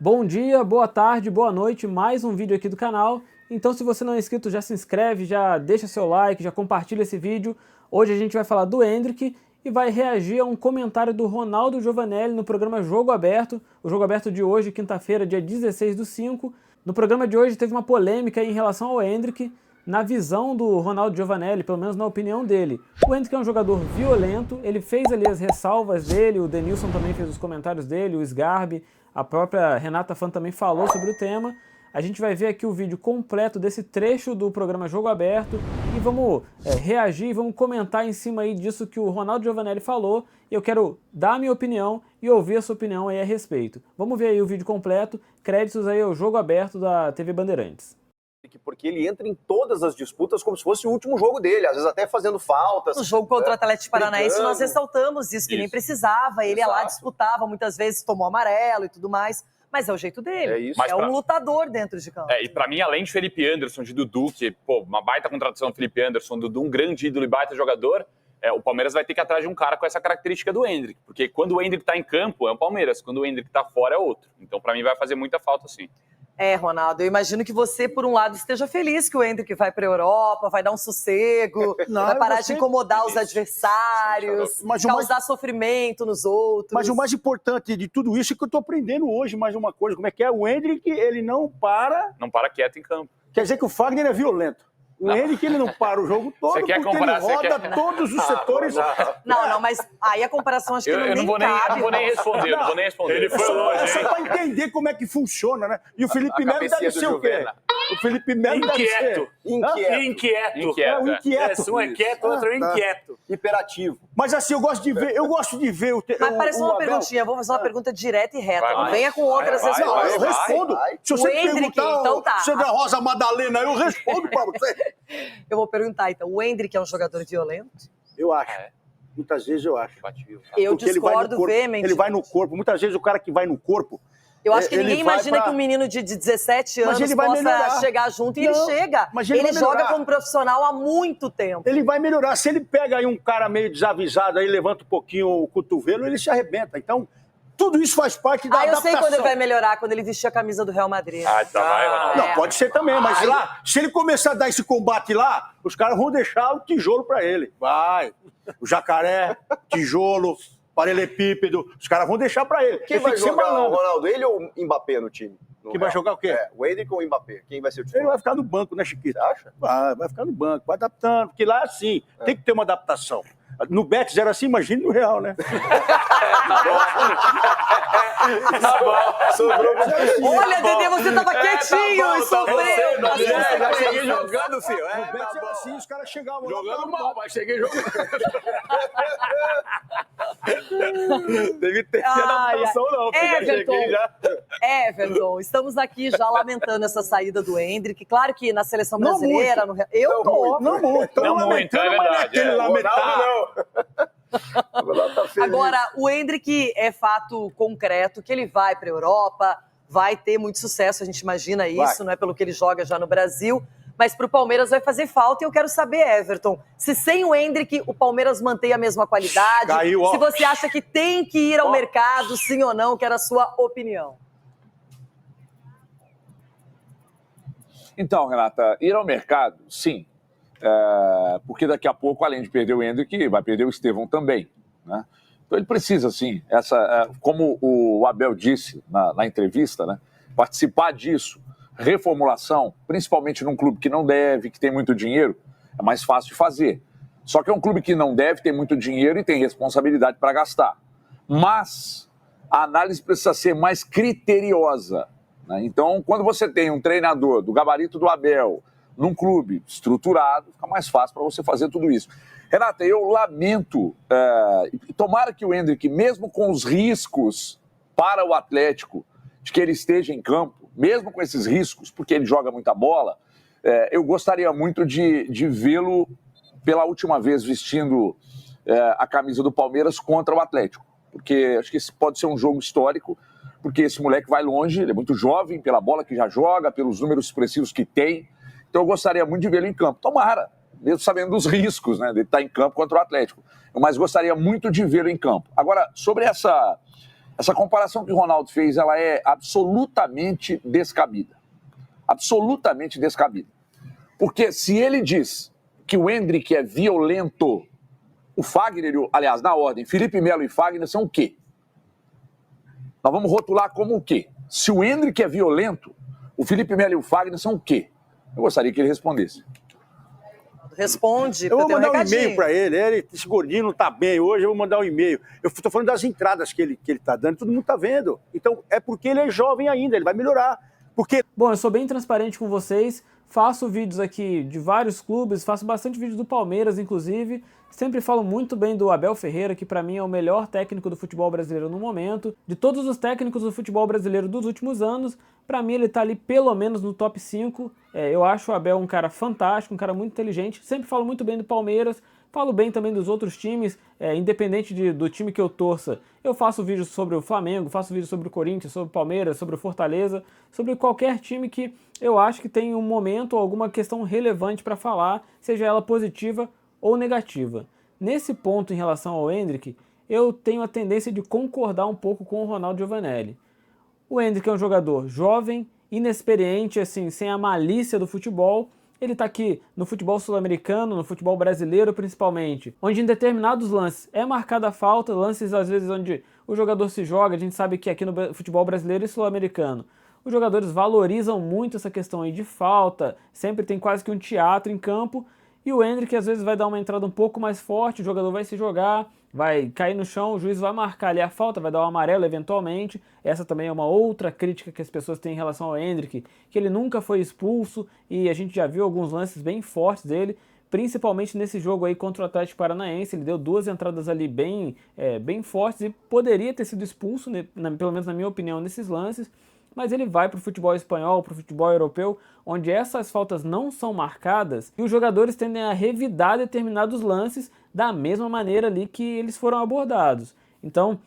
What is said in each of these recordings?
Bom dia, boa tarde, boa noite, mais um vídeo aqui do canal. Então se você não é inscrito, já se inscreve, já deixa seu like, já compartilha esse vídeo. Hoje a gente vai falar do Endrick e vai reagir a um comentário do Ronaldo Giovanelli no programa Jogo Aberto. O Jogo Aberto de hoje, quinta-feira, dia 16/5. No programa de hoje teve uma polêmica em relação ao Endrick, na visão do Ronaldo Giovanelli, pelo menos na opinião dele. O Endrick é um jogador violento, ele fez ali as ressalvas dele, o Denilson também fez os comentários dele, o Sgarbi, a própria Renata Fã também falou sobre o tema. A gente vai ver aqui o vídeo completo desse trecho do programa Jogo Aberto e vamos reagir, vamos comentar em cima aí disso que o Ronaldo Giovanelli falou. E eu quero dar a minha opinião e ouvir a sua opinião aí a respeito. Vamos ver aí o vídeo completo, créditos aí ao Jogo Aberto da TV Bandeirantes. Porque ele entra em todas as disputas como se fosse o último jogo dele, às vezes até fazendo faltas. No jogo contra o Atlético Paranaense nós ressaltamos isso, que nem precisava, ele ia lá, Exato. disputava, muitas vezes tomou amarelo e tudo mais, mas é o jeito dele, É isso. um lutador dentro de campo. E pra mim, além de Felipe Anderson, de Dudu, que, pô, uma baita contratação do Felipe Anderson, Dudu, um grande ídolo e baita jogador, o Palmeiras vai ter que ir atrás de um cara com essa característica do Endrick, porque quando o Endrick tá em campo, é o Palmeiras, quando o Endrick tá fora, é outro. Então, pra mim, vai fazer muita falta, sim. Ronaldo, eu imagino que você, por um lado, esteja feliz que o Endrick vai para a Europa, vai dar um sossego, vai parar de incomodar os adversários, causar sofrimento nos outros. Mas o mais importante de tudo isso é que eu estou aprendendo hoje mais uma coisa, como é que é? O Endrick, ele não para... Não para quieto em campo. Quer dizer que o Fagner é violento. O Endrick, ele não para o jogo todo, porque ele roda todos os setores. Não, mas aí a comparação acho que eu não vou nem responder, Ele foi longe, é só para entender como é que funciona, né? E o Felipe Melo deve ser o quê? O Felipe Melo deve ser... Inquieto. Um é quieto, outro é inquieto. Hiperativo. Mas assim, eu gosto de ver o Mas parece uma perguntinha, vou fazer uma pergunta direta e reta, não venha com outras respostas. Eu respondo. Se você perguntar, então tá. Você da Rosa Madalena, eu respondo para você. Eu vou perguntar, então, o Endrick é um jogador violento? Eu acho. Muitas vezes eu acho. Eu Porque discordo veementemente. Ele vai no corpo. Muitas vezes o cara que vai no corpo... Eu acho que ninguém imagina que um menino de 17 anos possa chegar junto e ele chega. Ele joga como profissional há muito tempo. Ele vai melhorar. Se ele pega aí um cara meio desavisado, aí levanta um pouquinho o cotovelo, ele se arrebenta. Então, tudo isso faz parte da adaptação. Eu sei quando ele vai melhorar, quando ele vestir a camisa do Real Madrid. Não, pode ser também, mas lá, se ele começar a dar esse combate lá, os caras vão deixar o tijolo pra ele. Vai. O jacaré, tijolo, paralelepípedo, os caras vão deixar pra ele. Quem vai jogar, Ronaldo? Ele ou o Mbappé no time? Quem vai jogar o quê? O Endrick ou o Mbappé? Quem vai ser o titular? Ele vai ficar no banco, né, Chiquito? Você acha? Vai ficar no banco, vai adaptando, porque lá é assim, tem que ter uma adaptação. No Betis era assim, imagina no Real, né? Olha, Dedê, você tava quietinho e sofreu. Já cheguei jogando, filho. No Betis era assim, os caras chegavam Jogando mal, mas cheguei jogando. Deve ter adaptação, não. Everton, estamos aqui já lamentando essa saída do Endrick. Claro que na seleção brasileira... Eu tô. Não muito, é verdade. Não. Agora, o Endrick é fato concreto que ele vai para a Europa, vai ter muito sucesso, a gente imagina isso, não é pelo que ele joga já no Brasil, mas para o Palmeiras vai fazer falta e eu quero saber, Everton, se sem o Endrick o Palmeiras mantém a mesma qualidade, se você acha que tem que ir ao mercado, sim ou não, quero a sua opinião. Então, Renata, ir ao mercado, sim. Porque daqui a pouco, além de perder o Endrick, vai perder o Estevão também, né? Então ele precisa, sim, como o Abel disse na entrevista, né, participar disso, reformulação, principalmente num clube que não deve, que tem muito dinheiro, é mais fácil de fazer. Só que é um clube que não deve, tem muito dinheiro e tem responsabilidade para gastar. Mas a análise precisa ser mais criteriosa, né? Então, quando você tem um treinador do gabarito do Abel, num clube estruturado, fica mais fácil para você fazer tudo isso. Renata, eu lamento, tomara que o Endrick, mesmo com os riscos para o Atlético, de que ele esteja em campo, mesmo com esses riscos, porque ele joga muita bola, eu gostaria muito de vê-lo pela última vez vestindo a camisa do Palmeiras contra o Atlético, porque acho que esse pode ser um jogo histórico, porque esse moleque vai longe, ele é muito jovem, pela bola que já joga, pelos números expressivos que tem. Então eu gostaria muito de vê-lo em campo. Tomara, mesmo sabendo dos riscos, né, de estar em campo contra o Atlético. Mas gostaria muito de vê-lo em campo. Agora, sobre essa comparação que o Ronaldo fez, ela é absolutamente descabida. Absolutamente descabida. Porque se ele diz que o Endrick é violento, o Fagner, aliás, na ordem, Felipe Melo e Fagner são o quê? Nós vamos rotular como o quê? Se o Endrick é violento, o Felipe Melo e o Fagner são o quê? Eu gostaria que ele respondesse. Responde. Eu vou mandar um recadinho. e-mail para ele. Esse gordinho não tá bem hoje, eu vou mandar um e-mail. Eu tô falando das entradas que ele tá dando, todo mundo tá vendo. Então é porque ele é jovem ainda, ele vai melhorar. Porque... Bom, eu sou bem transparente com vocês, faço vídeos aqui de vários clubes, faço bastante vídeo do Palmeiras, inclusive. Sempre falo muito bem do Abel Ferreira, que para mim é o melhor técnico do futebol brasileiro no momento. De todos os técnicos do futebol brasileiro dos últimos anos, para mim ele tá ali pelo menos no top 5. Eu acho o Abel um cara fantástico, um cara muito inteligente. Sempre falo muito bem do Palmeiras, falo bem também dos outros times, independente do time que eu torça. Eu faço vídeos sobre o Flamengo, faço vídeos sobre o Corinthians, sobre o Palmeiras, sobre o Fortaleza, sobre qualquer time que eu acho que tem um momento ou alguma questão relevante para falar, seja ela positiva ou negativa. Nesse ponto em relação ao Endrick, eu tenho a tendência de concordar um pouco com o Ronaldo Giovanelli. O Endrick é um jogador jovem, inexperiente, assim, sem a malícia do futebol. Ele está aqui no futebol sul-americano, no futebol brasileiro principalmente, onde em determinados lances é marcada a falta, lances às vezes onde o jogador se joga. A gente sabe que aqui no futebol brasileiro e sul-americano os jogadores valorizam muito essa questão aí de falta, sempre tem quase que um teatro em campo, e o Endrick às vezes vai dar uma entrada um pouco mais forte, o jogador vai se jogar, vai cair no chão, o juiz vai marcar ali a falta, vai dar um amarelo eventualmente. Essa também é uma outra crítica que as pessoas têm em relação ao Endrick, que ele nunca foi expulso, e a gente já viu alguns lances bem fortes dele, principalmente nesse jogo aí contra o Atlético Paranaense. Ele deu 2 entradas ali bem fortes e poderia ter sido expulso, né, pelo menos na minha opinião, nesses lances. Mas ele vai para o futebol espanhol, para o futebol europeu, onde essas faltas não são marcadas e os jogadores tendem a revidar determinados lances da mesma maneira ali que eles foram abordados. Então,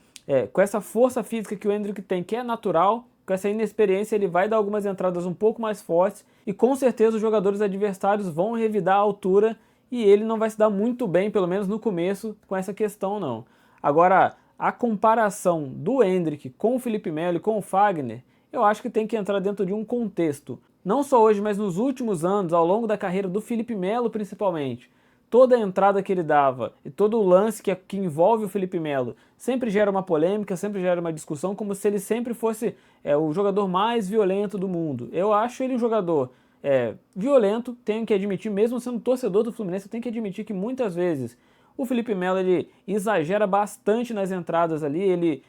com essa força física que o Endrick tem, que é natural, com essa inexperiência, ele vai dar algumas entradas um pouco mais fortes e com certeza os jogadores adversários vão revidar a altura e ele não vai se dar muito bem, pelo menos no começo, com essa questão não. Agora, a comparação do Endrick com o Felipe Melo e com o Fagner, eu acho que tem que entrar dentro de um contexto. Não só hoje, mas nos últimos anos, ao longo da carreira do Felipe Melo principalmente. Toda a entrada que ele dava e todo o lance que envolve o Felipe Melo sempre gera uma polêmica, sempre gera uma discussão, como se ele sempre fosse o jogador mais violento do mundo. Eu acho ele um jogador violento, tenho que admitir, mesmo sendo torcedor do Fluminense, eu tenho que admitir que muitas vezes o Felipe Melo ele exagera bastante nas entradas ali, ele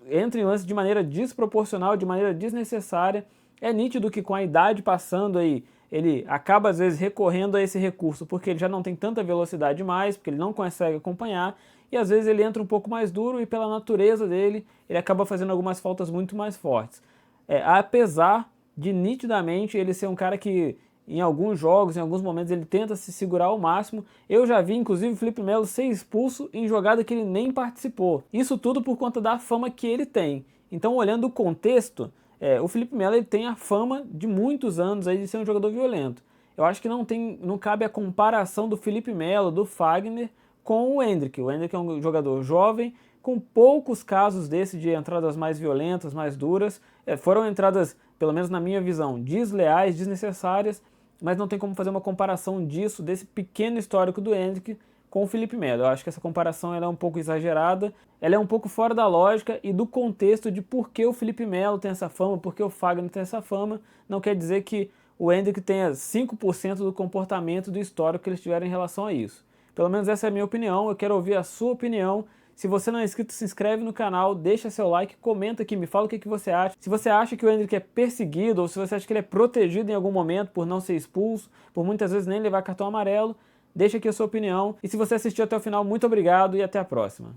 entra em lance de maneira desproporcional, de maneira desnecessária. É nítido que com a idade passando aí, ele acaba às vezes recorrendo a esse recurso porque ele já não tem tanta velocidade mais, porque ele não consegue acompanhar, e às vezes ele entra um pouco mais duro e pela natureza dele, ele acaba fazendo algumas faltas muito mais fortes. Apesar de nitidamente ele ser um cara que em alguns jogos, em alguns momentos, ele tenta se segurar ao máximo. Eu já vi, inclusive, o Felipe Melo ser expulso em jogada que ele nem participou. Isso tudo por conta da fama que ele tem. Então, olhando o contexto, o Felipe Melo ele tem a fama de muitos anos aí de ser um jogador violento. Eu acho que não cabe a comparação do Felipe Melo, do Fagner, com o Endrick. O Endrick é um jogador jovem, com poucos casos desse de entradas mais violentas, mais duras. Foram entradas, pelo menos na minha visão, desleais, desnecessárias, mas não tem como fazer uma comparação disso, desse pequeno histórico do Endrick com o Felipe Melo. Eu acho que essa comparação ela é um pouco exagerada, ela é um pouco fora da lógica e do contexto de por que o Felipe Melo tem essa fama, por que o Fagner tem essa fama. Não quer dizer que o Endrick tenha 5% do comportamento do histórico que eles tiveram em relação a isso. Pelo menos essa é a minha opinião, eu quero ouvir a sua opinião. Se você não é inscrito, se inscreve no canal, deixa seu like, comenta aqui, me fala o que você acha. Se você acha que o Endrick é perseguido ou se você acha que ele é protegido em algum momento por não ser expulso, por muitas vezes nem levar cartão amarelo, deixa aqui a sua opinião. E se você assistiu até o final, muito obrigado e até a próxima.